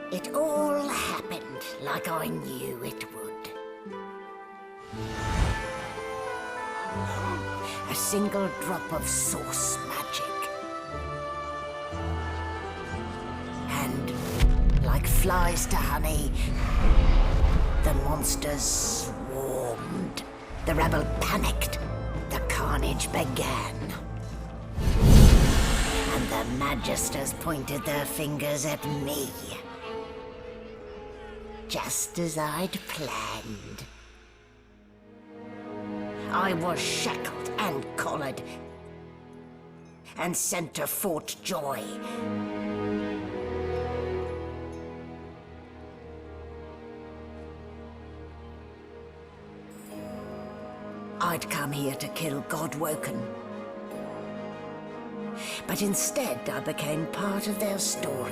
It all happened like I knew it would. A single drop of source magic. And, like flies to honey, the monsters swarmed. The rebel panicked. The carnage began. And the Magisters pointed their fingers at me. Just as I'd planned. I was shackled and collared, and sent to Fort Joy. I'd come here to kill Godwoken. But instead, I became part of their story.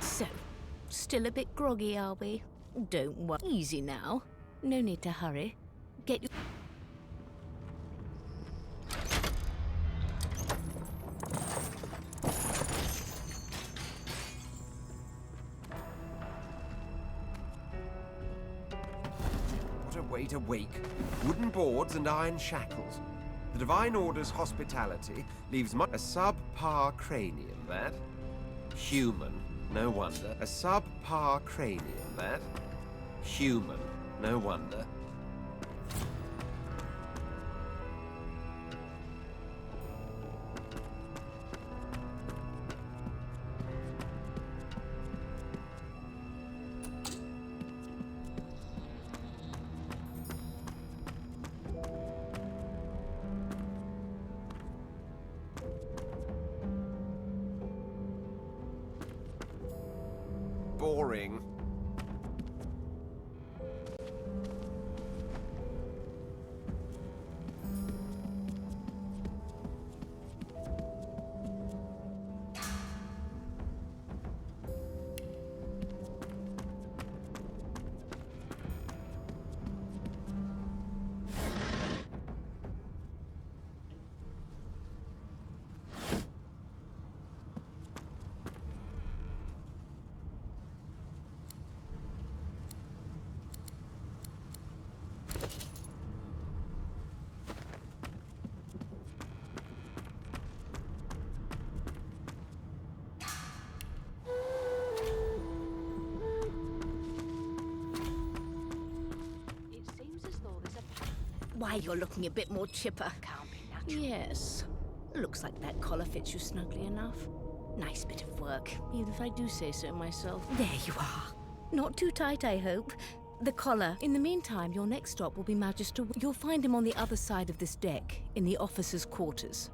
So, still a bit groggy, are we? Don't worry. Easy now. No need to hurry. Get your... What a way to wake. Wooden boards and iron shackles. The Divine Order's hospitality leaves much... A subpar cranium, that. Human. No wonder. A subpar cranium, that. Human. No wonder. Boring. Why, you're looking a bit more chipper. Can't be natural. Yes. Looks like that collar fits you snugly enough. Nice bit of work, even if I do say so myself. There you are. Not too tight, I hope. The collar. In the meantime, your next stop will be Magister. You'll find him on the other side of this deck, in the officers' quarters.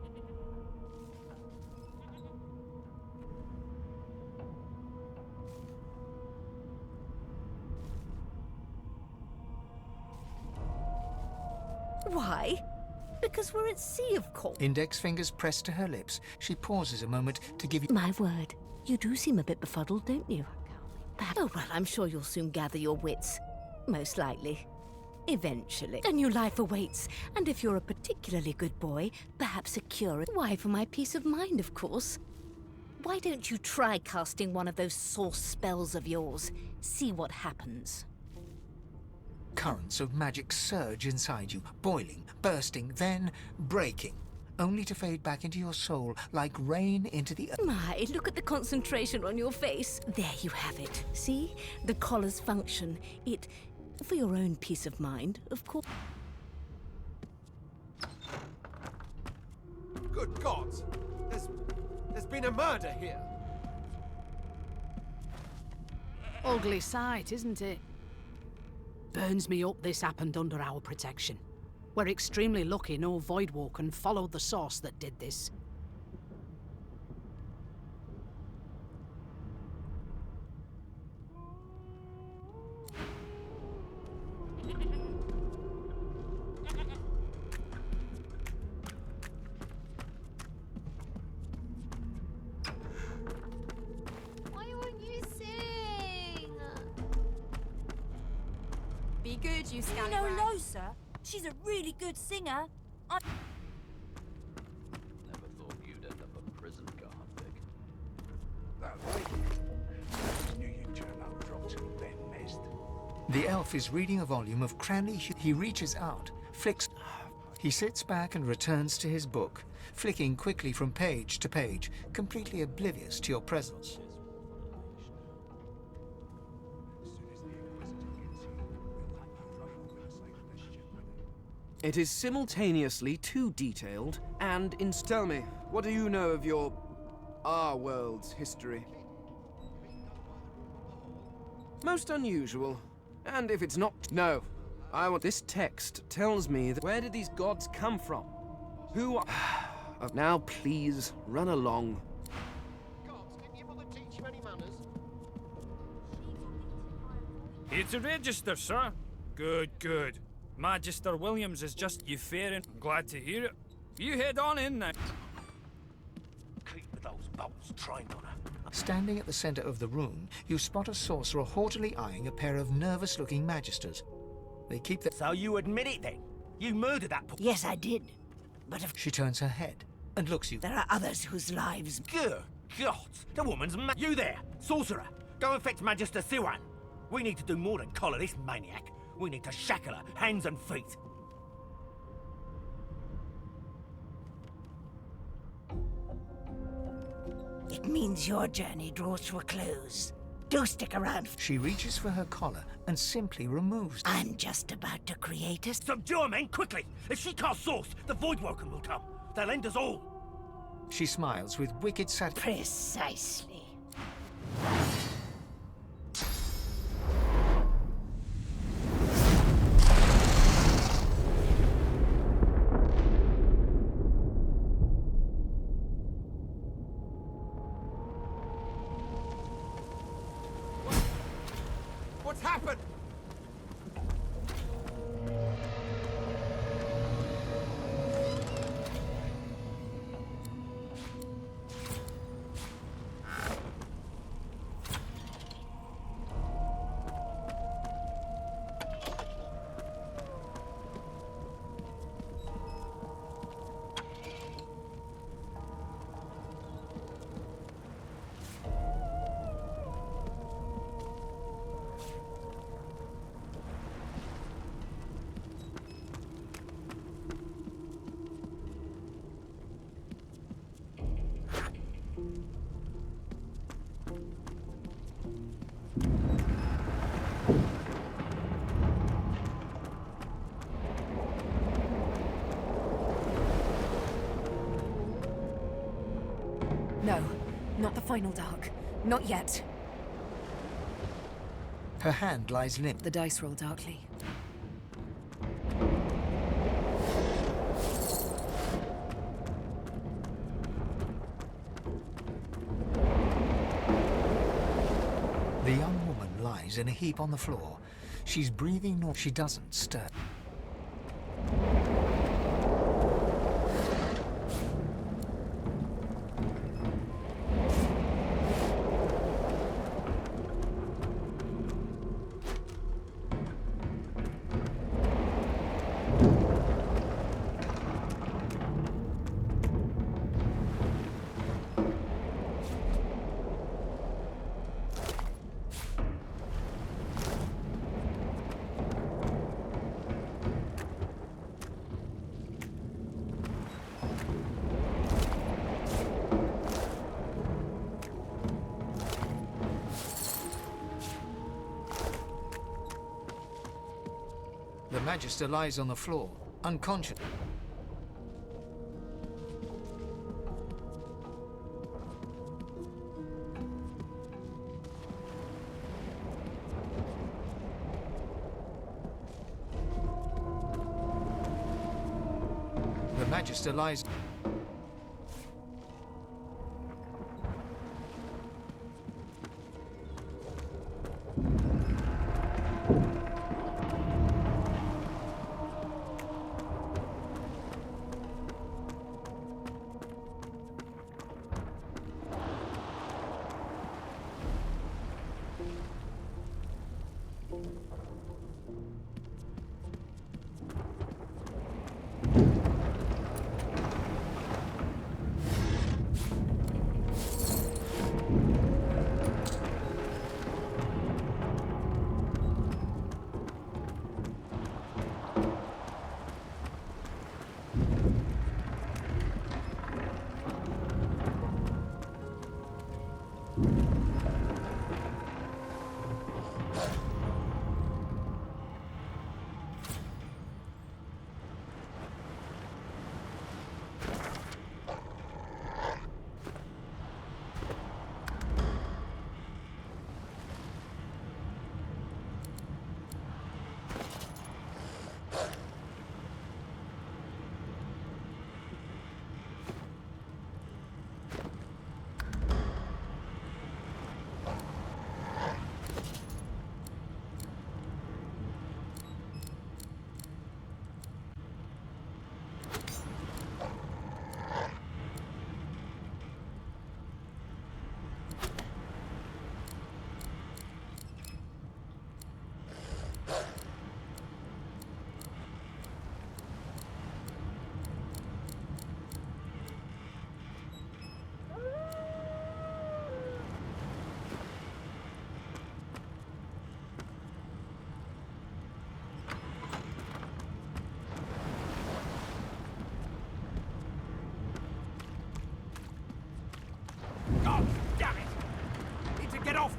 Why? Because we're at sea, of course. Index fingers pressed to her lips. She pauses a moment to give you... My word. You do seem a bit befuddled, don't you? Oh, well, I'm sure you'll soon gather your wits. Most likely. Eventually. A new life awaits. And if you're a particularly good boy, perhaps a cure. Why, for my peace of mind, of course. Why don't you try casting one of those source spells of yours? See what happens. Currents of magic surge inside you, boiling, bursting, then breaking, only to fade back into your soul like rain into the earth. My, look at the concentration on your face. There you have it. See? The collar's function. It... for your own peace of mind, of course. Good gods! There's been a murder here! Ugly sight, isn't it? Burns me up this happened under our protection. We're extremely lucky no Voidwoken followed the source that did this. really good, you scallywag. No, sir. She's a really good singer. Never thought you'd end up a prison guard, Vic. Knew you'd turn out rotten, Ben Mist. The elf is reading a volume of Cranley. He reaches out, flicks. He sits back and returns to his book, flicking quickly from page to page, completely oblivious to your presence. It is simultaneously too detailed and Tell me, what do you know of our world's history? Most unusual. And if it's not... No. I want... This text tells me that... Where did these gods come from? Who are... Now, please, run along. Gods, can you bother teach you any manners? Here to register, sir. Good. Magister Williams is just you faring. I'm glad to hear it. You head on in now. Keep those bolts trained on her. Standing at the center of the room, you spot a sorcerer haughtily eyeing a pair of nervous-looking magisters. They keep their... So you admit it then? You murdered that poor... Yes, I did. But if She turns her head and looks you. there are others whose lives... Good God! The woman's You there, sorcerer! Go and fetch Magister Siwan. We need to do more than collar this maniac. We need to shackle her, hands and feet. It means your journey draws to a close. Do stick around. She reaches for her collar and simply removes. I'm just about to create a... Subdue her, men, quickly! If she casts source, the Voidwoken will come. They'll end us all. She smiles with wicked Precisely. What's happened? No, not the final dark. Not yet. Her hand lies limp. The dice roll darkly. The young woman lies in a heap on the floor. She's breathing nor she doesn't stir. The Magister lies on the floor, unconscious. The Magister lies...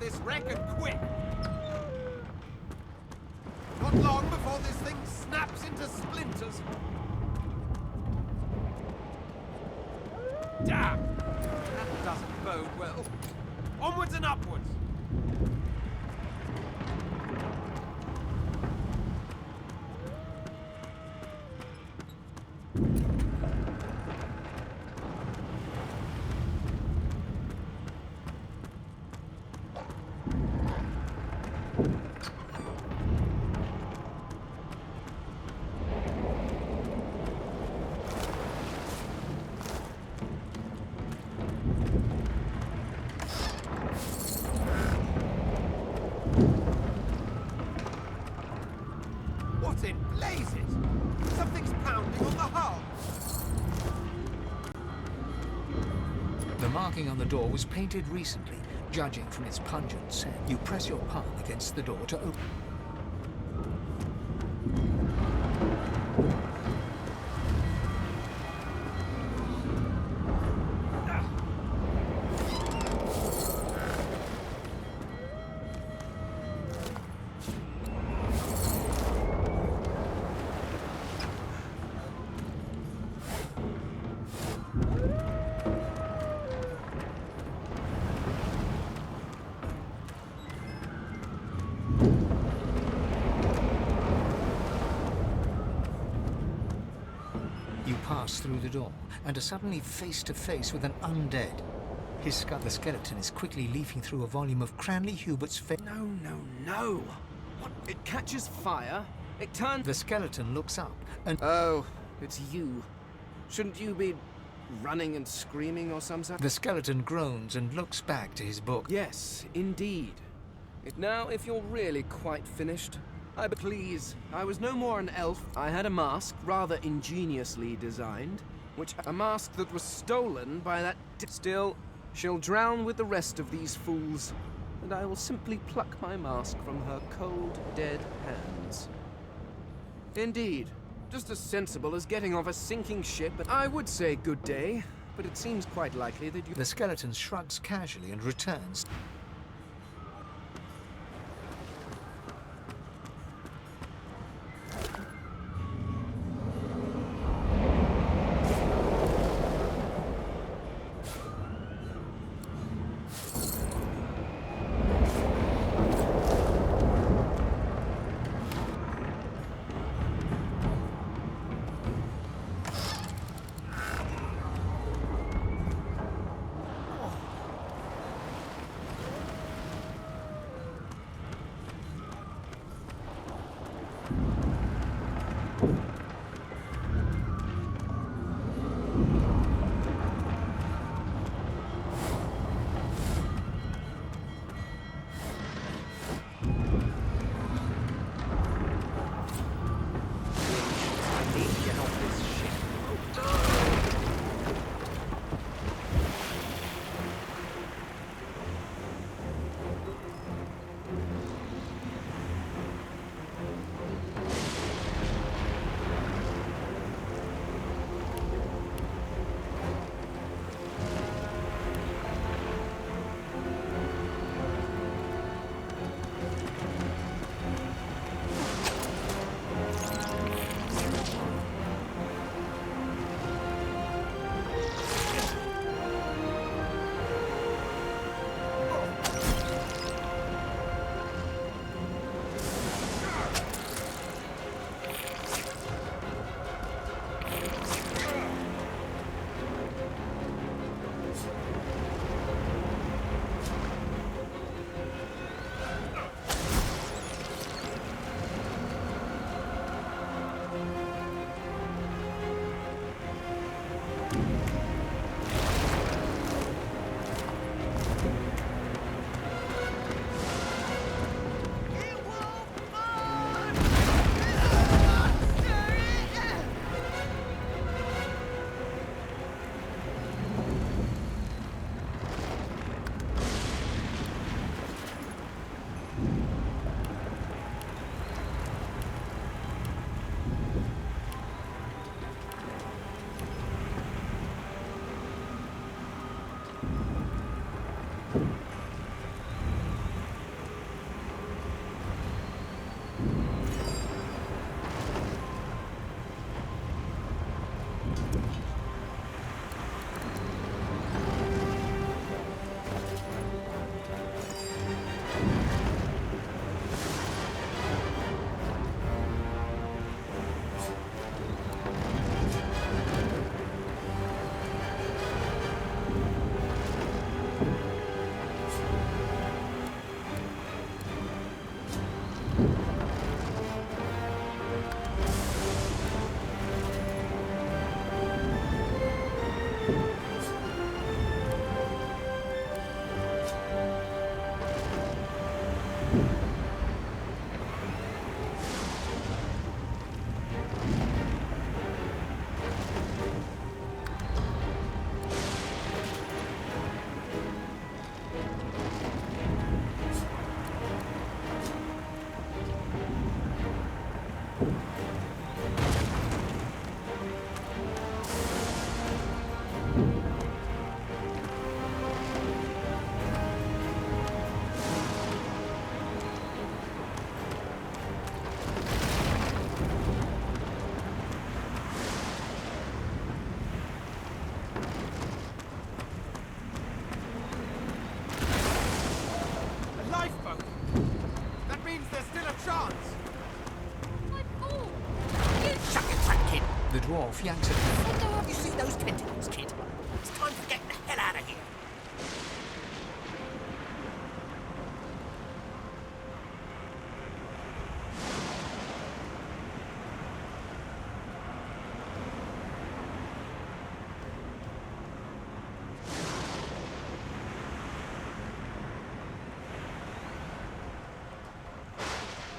this wreck and quick! Not long before this thing snaps into splinters. Damn! That doesn't bode well. Onwards and upwards! What in blazes? Something's pounding on the hull! The marking on the door was painted recently, judging from its pungent scent. You press your palm against the door to open. You pass through the door and are suddenly face to face with an undead. The skeleton is quickly leafing through a volume of Cranley Hubert's No, no, no! What? It catches fire? It turns... The skeleton looks up and... Oh, it's you. Shouldn't you be running and screaming or something? The skeleton groans and looks back to his book. Yes, indeed. Now, if you're really quite finished, please, I was no more an elf. I had a mask, rather ingeniously designed, a mask that was stolen by that... Still, she'll drown with the rest of these fools, and I will simply pluck my mask from her cold, dead hands. Indeed, just as sensible as getting off a sinking ship. I would say good day, but it seems quite likely that you... The skeleton shrugs casually and returns. off, yanks it. You see those tentacles, kid? It's time to get the hell out of here.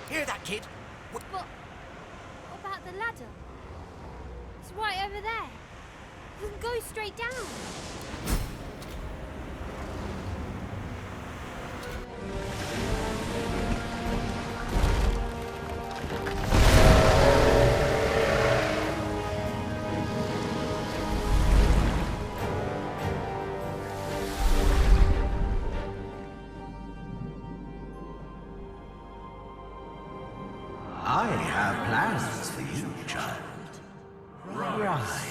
Hear that, kid? But what about the ladder? It's right over there. You can go straight down. I have plans for you, child. Rise.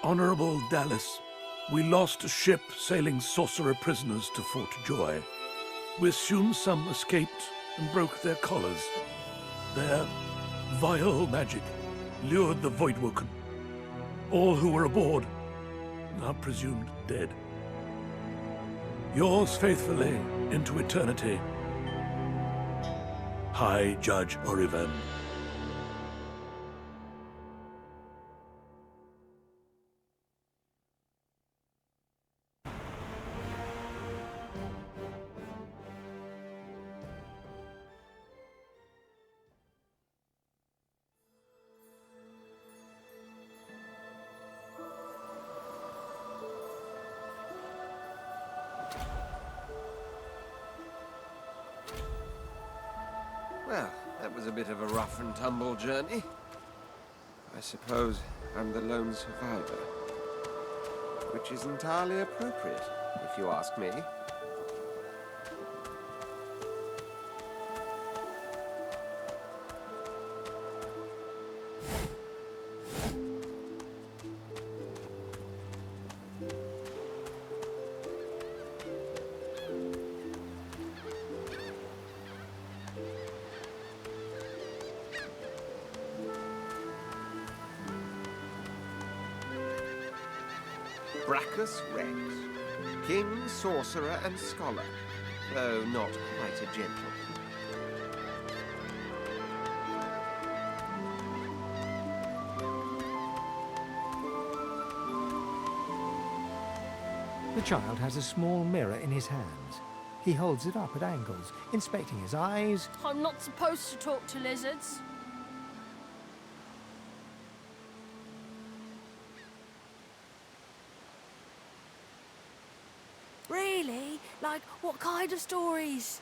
Honorable Dallas, we lost a ship sailing sorcerer prisoners to Fort Joy. We assume some escaped and broke their collars. Their vile magic lured the Voidwoken. All who were aboard are presumed dead. Yours faithfully into eternity, High Judge Oriven. Well, that was a bit of a rough and tumble journey. I suppose I'm the lone survivor. Which is entirely appropriate, if you ask me. Brachus Rex, King, Sorcerer, and Scholar, though not quite a gentleman. The child has a small mirror in his hands. He holds it up at angles, inspecting his eyes. I'm not supposed to talk to lizards. Really? Like, what kind of stories?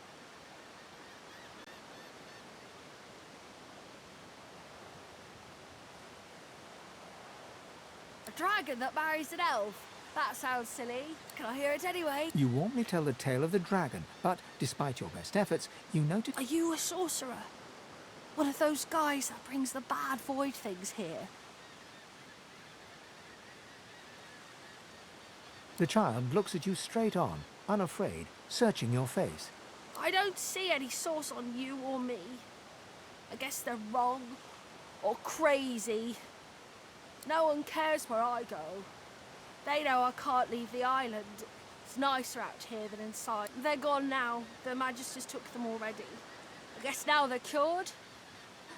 A dragon that marries an elf? That sounds silly. Can I hear it anyway? You want me to tell the tale of the dragon, but despite your best efforts, you notice... Are you a sorcerer? One of those guys that brings the bad void things here? The child looks at you straight on, unafraid, searching your face. I don't see any source on you or me. I guess they're wrong or crazy. No one cares where I go. They know I can't leave the island. It's nicer out here than inside. They're gone now. The Magisters took them already. I guess now they're cured.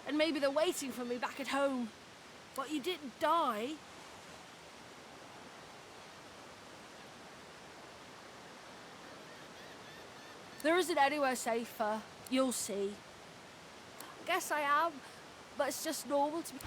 And maybe they're waiting for me back at home. But you didn't die. There isn't anywhere safer. You'll see. I guess I am, but it's just normal to be...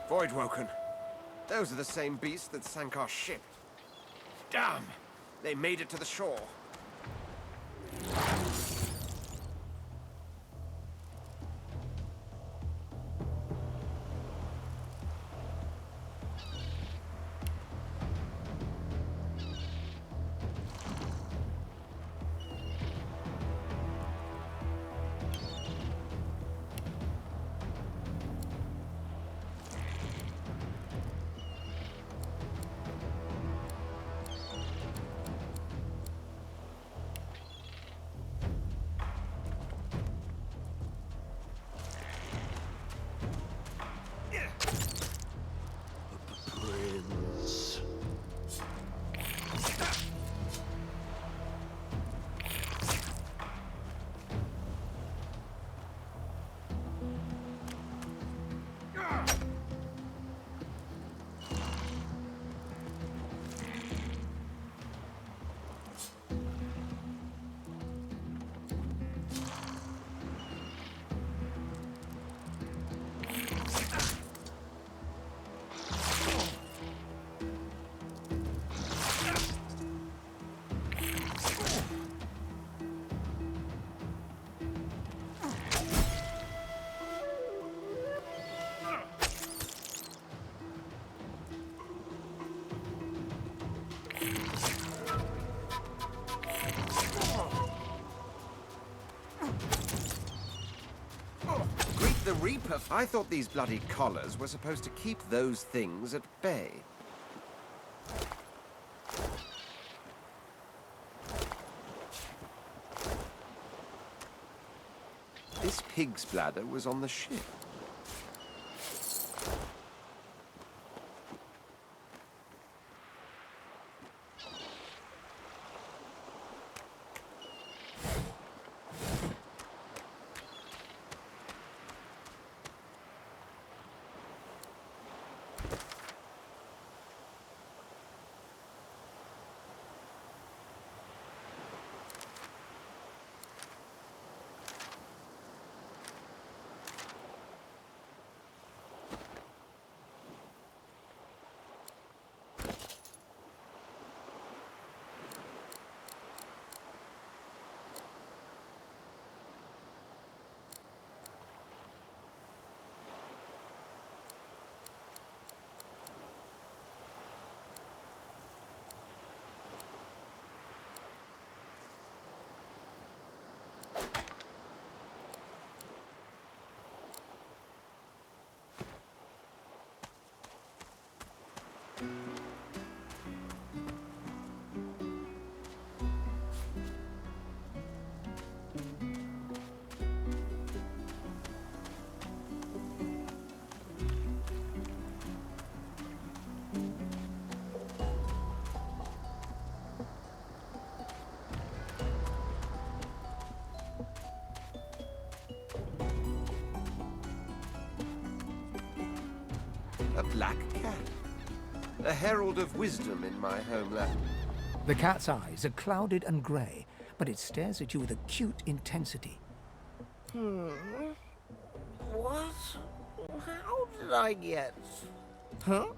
Voidwoken. Those are the same beasts that sank our ship. Damn! They made it to the shore. Prince. Greet the Reaper. I thought these bloody collars were supposed to keep those things at bay. This pig's bladder was on the ship. A black cat. A herald of wisdom in my homeland. The cat's eyes are clouded and grey, but it stares at you with acute intensity. What? How did I get? Huh?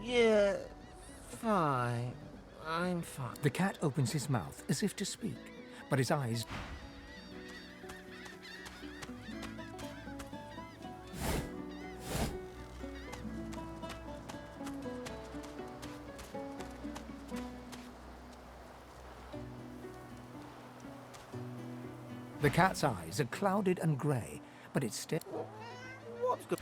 Yeah, fine. I'm fine. The cat opens his mouth as if to speak, but his eyes... The cat's eyes are clouded and grey, but it stares... What's good?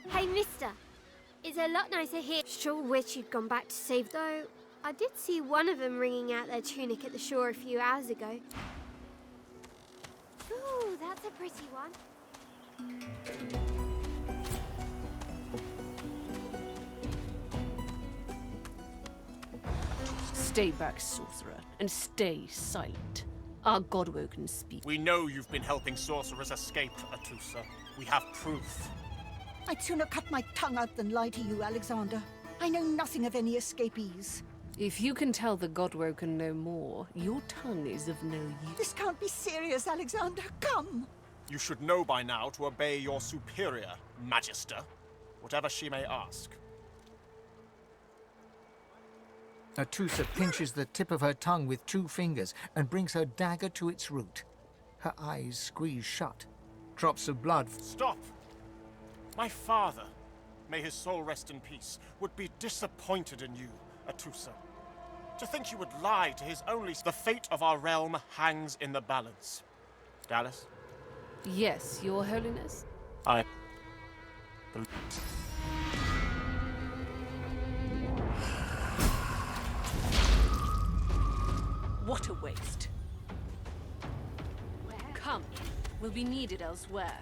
Hey, mister. It's a lot nicer here. Sure wish you'd gone back to save, though I did see one of them wringing out their tunic at the shore a few hours ago. Ooh, that's a pretty one. Stay back, sorcerer, and stay silent. Our Godwoken speak. We know you've been helping sorcerers escape, Atusa. We have proof. I'd sooner cut my tongue out than lie to you, Alexander. I know nothing of any escapees. If you can tell the Godwoken no more, your tongue is of no use. This can't be serious, Alexander. Come! You should know by now to obey your superior, Magister, whatever she may ask. Atusa pinches the tip of her tongue with 2 fingers and brings her dagger to its root. Her eyes squeeze shut. Drops of blood. Stop! My father, may his soul rest in peace, would be disappointed in you, Atusa. To think you would lie to his only... The fate of our realm hangs in the balance. Dallas? Yes, Your Holiness? I... What a waste. Come, we'll be needed elsewhere.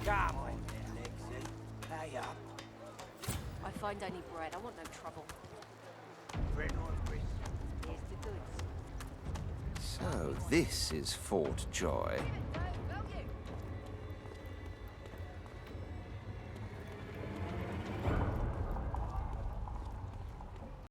Come on, Lexi. Pay up. I find I need bread. I want no trouble. Bread on grist. Here's the goods. So this is Fort Joy.